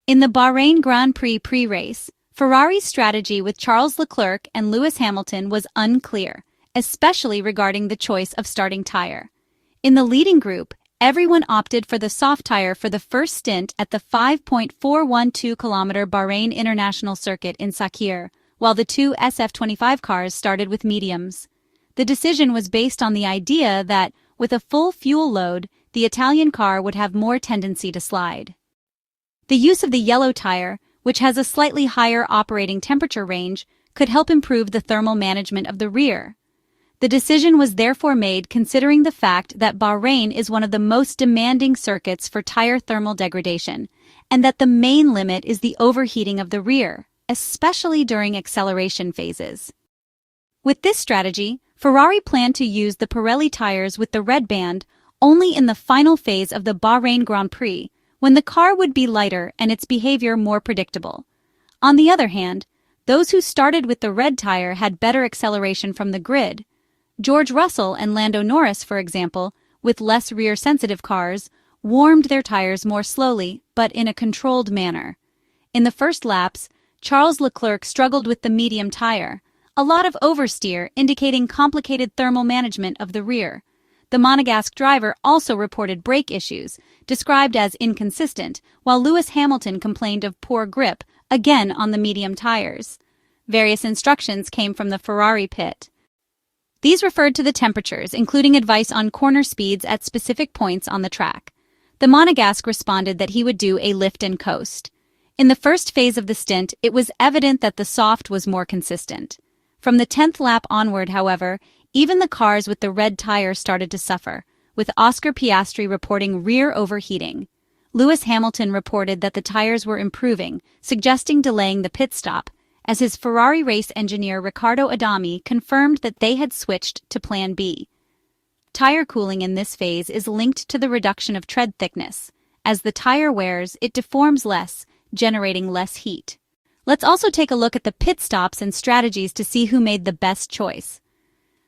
In the Bahrain Grand Prix pre-race, Ferrari's strategy with Charles Leclerc and Lewis Hamilton was unclear, especially regarding the choice of starting tire. In the leading group, everyone opted for the soft tire for the first stint at the 5.412-kilometer Bahrain International Circuit in Sakhir, while the two SF-25 cars started with mediums. The decision was based on the idea that, with a full fuel load, the Italian car would have more tendency to slide. The use of the yellow tire, which has a slightly higher operating temperature range, could help improve the thermal management of the rear. The decision was therefore made considering the fact that Bahrain is one of the most demanding circuits for tire thermal degradation, and that the main limit is the overheating of the rear, especially during acceleration phases. With this strategy, Ferrari planned to use the Pirelli tires with the red band only in the final phase of the Bahrain Grand Prix, when the car would be lighter and its behavior more predictable. On the other hand, those who started with the red tire had better acceleration from the grid. George Russell and Lando Norris, for example, with less rear-sensitive cars, warmed their tires more slowly but in a controlled manner. In the first laps, Charles Leclerc struggled with the medium tire, a lot of oversteer indicating complicated thermal management of the rear. The Monegasque driver also reported brake issues, described as inconsistent, while Lewis Hamilton complained of poor grip, again on the medium tires. Various instructions came from the Ferrari pit. These referred to the temperatures, including advice on corner speeds at specific points on the track. The Monegasque responded that he would do a lift and coast. In the first phase of the stint, it was evident that the soft was more consistent. From the 10th lap onward, however, even the cars with the red tire started to suffer, with Oscar Piastri reporting rear overheating. Lewis Hamilton reported that the tires were improving, suggesting delaying the pit stop, as his Ferrari race engineer Riccardo Adami confirmed that they had switched to Plan B. Tire cooling in this phase is linked to the reduction of tread thickness. As the tire wears, it deforms less, generating less heat. Let's also take a look at the pit stops and strategies to see who made the best choice.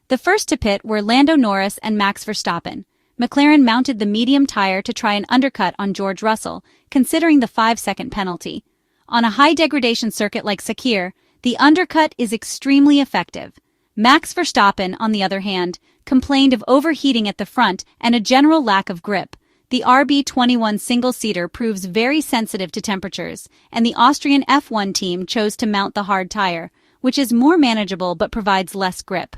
The first to pit were Lando Norris and Max Verstappen. McLaren mounted the medium tire to try an undercut on George Russell, considering the 5-second penalty. On a high degradation circuit like Sakhir, the undercut is extremely effective. Max Verstappen, on the other hand, complained of overheating at the front and a general lack of grip. The RB21 single-seater proves very sensitive to temperatures, and the Austrian F1 team chose to mount the hard tire, which is more manageable but provides less grip.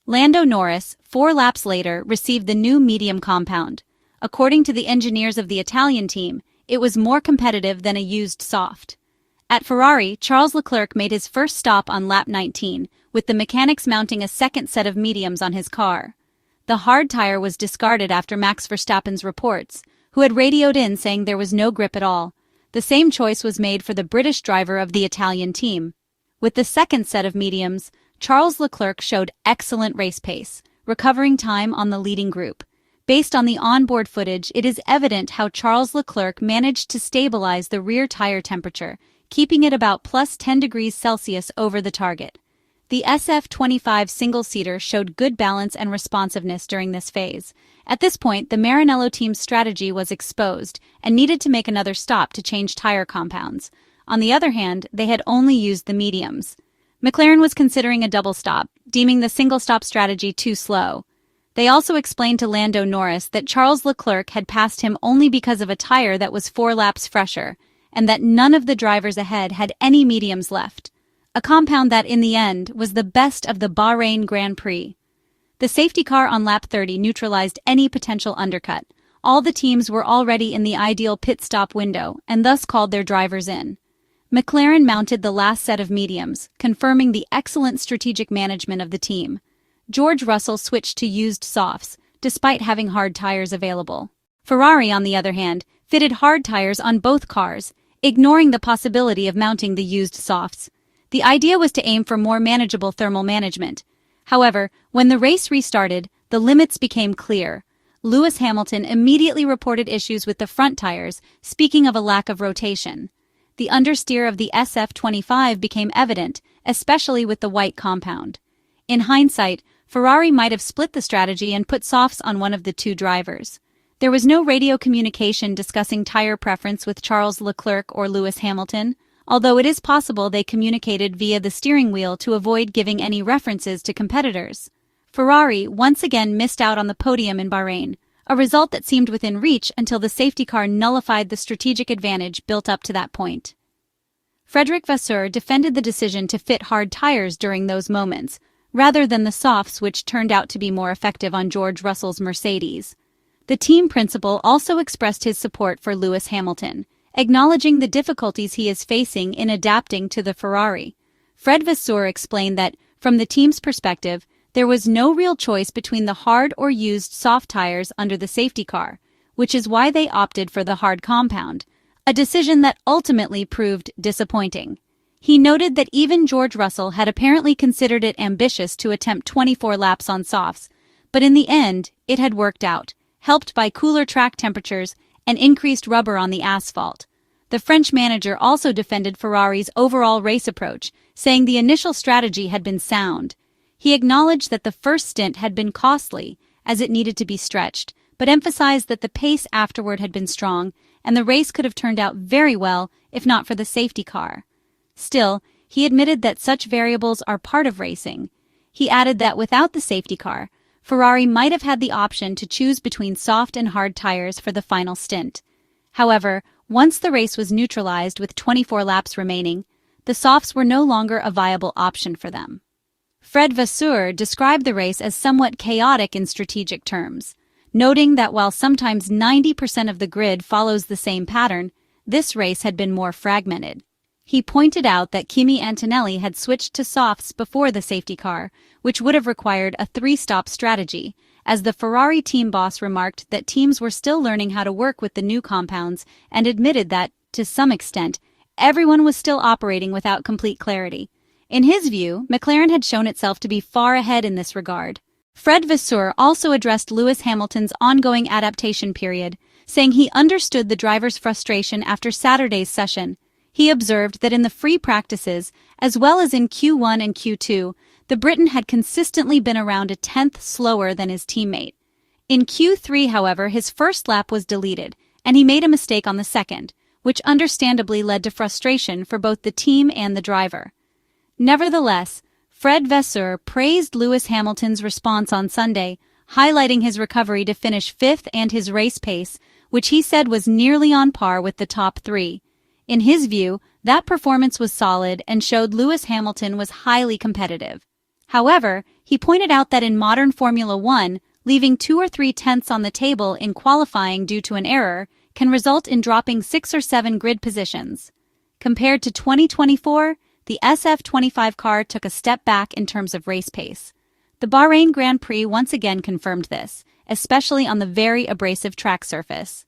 Lando Norris, 4 laps later, received the new medium compound. According to the engineers of the Italian team, it was more competitive than a used soft. At Ferrari, Charles Leclerc made his first stop on lap 19, with the mechanics mounting a second set of mediums on his car. The hard tire was discarded after Max Verstappen's reports, who had radioed in saying there was no grip at all. The same choice was made for the British driver of the Italian team. With the second set of mediums, Charles Leclerc showed excellent race pace, recovering time on the leading group. Based on the onboard footage, it is evident how Charles Leclerc managed to stabilize the rear tire temperature, keeping it about plus 10 degrees Celsius over the target. The SF-25 single-seater showed good balance and responsiveness during this phase. At this point, the Maranello team's strategy was exposed and needed to make another stop to change tire compounds. On the other hand, they had only used the mediums. McLaren was considering a double stop, deeming the single-stop strategy too slow. They also explained to Lando Norris that Charles Leclerc had passed him only because of a tire that was 4 laps fresher, and that none of the drivers ahead had any mediums left. A compound that, in the end, was the best of the Bahrain Grand Prix. The safety car on lap 30 neutralized any potential undercut. All the teams were already in the ideal pit stop window, and thus called their drivers in. McLaren mounted the last set of mediums, confirming the excellent strategic management of the team. George Russell switched to used softs, despite having hard tires available. Ferrari, on the other hand, fitted hard tires on both cars, ignoring the possibility of mounting the used softs. The idea was to aim for more manageable thermal management. However, when the race restarted, the limits became clear. Lewis Hamilton immediately reported issues with the front tires, speaking of a lack of rotation. The understeer of the SF-25 became evident, especially with the white compound. In hindsight, Ferrari might have split the strategy and put softs on one of the two drivers. There was no radio communication discussing tire preference with Charles Leclerc or Lewis Hamilton, although it is possible they communicated via the steering wheel to avoid giving any references to competitors. Ferrari once again missed out on the podium in Bahrain, a result that seemed within reach until the safety car nullified the strategic advantage built up to that point. Frederic Vasseur defended the decision to fit hard tires during those moments, rather than the softs which turned out to be more effective on George Russell's Mercedes. The team principal also expressed his support for Lewis Hamilton, acknowledging the difficulties he is facing in adapting to the Ferrari. Fred Vasseur explained that, from the team's perspective, there was no real choice between the hard or used soft tires under the safety car, which is why they opted for the hard compound, a decision that ultimately proved disappointing. He noted that even George Russell had apparently considered it ambitious to attempt 24 laps on softs, but in the end, it had worked out, helped by cooler track temperatures and increased rubber on the asphalt. The French manager also defended Ferrari's overall race approach, saying the initial strategy had been sound. He acknowledged that the first stint had been costly, as it needed to be stretched, but emphasized that the pace afterward had been strong, and the race could have turned out very well if not for the safety car. Still, he admitted that such variables are part of racing. He added that without the safety car, Ferrari might have had the option to choose between soft and hard tires for the final stint. However, once the race was neutralized with 24 laps remaining, the softs were no longer a viable option for them. Fred Vasseur described the race as somewhat chaotic in strategic terms, noting that while sometimes 90% of the grid follows the same pattern, this race had been more fragmented. He pointed out that Kimi Antonelli had switched to softs before the safety car, which would have required a three-stop strategy, as the Ferrari team boss remarked that teams were still learning how to work with the new compounds and admitted that, to some extent, everyone was still operating without complete clarity. In his view, McLaren had shown itself to be far ahead in this regard. Fred Vasseur also addressed Lewis Hamilton's ongoing adaptation period, saying he understood the driver's frustration after Saturday's session. He observed that in the free practices, as well as in Q1 and Q2, the Briton had consistently been around a tenth slower than his teammate. In Q3, however, his first lap was deleted, and he made a mistake on the second, which understandably led to frustration for both the team and the driver. Nevertheless, Fred Vasseur praised Lewis Hamilton's response on Sunday, highlighting his recovery to finish fifth and his race pace, which he said was nearly on par with the top three. In his view, that performance was solid and showed Lewis Hamilton was highly competitive. However, he pointed out that in modern Formula One, leaving 2 or 3 tenths on the table in qualifying due to an error can result in dropping 6 or 7 grid positions. Compared to 2024, the SF-25 car took a step back in terms of race pace. The Bahrain Grand Prix once again confirmed this, especially on the very abrasive track surface.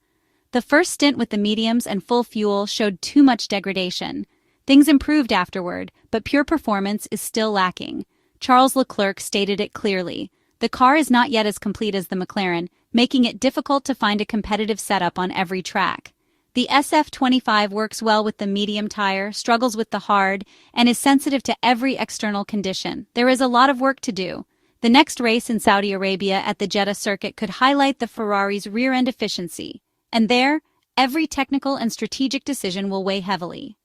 The first stint with the mediums and full fuel showed too much degradation. Things improved afterward, but pure performance is still lacking. Charles Leclerc stated it clearly. The car is not yet as complete as the McLaren, making it difficult to find a competitive setup on every track. The SF-25 works well with the medium tire, struggles with the hard, and is sensitive to every external condition. There is a lot of work to do. The next race in Saudi Arabia at the Jeddah circuit could highlight the Ferrari's rear-end efficiency. And there, every technical and strategic decision will weigh heavily.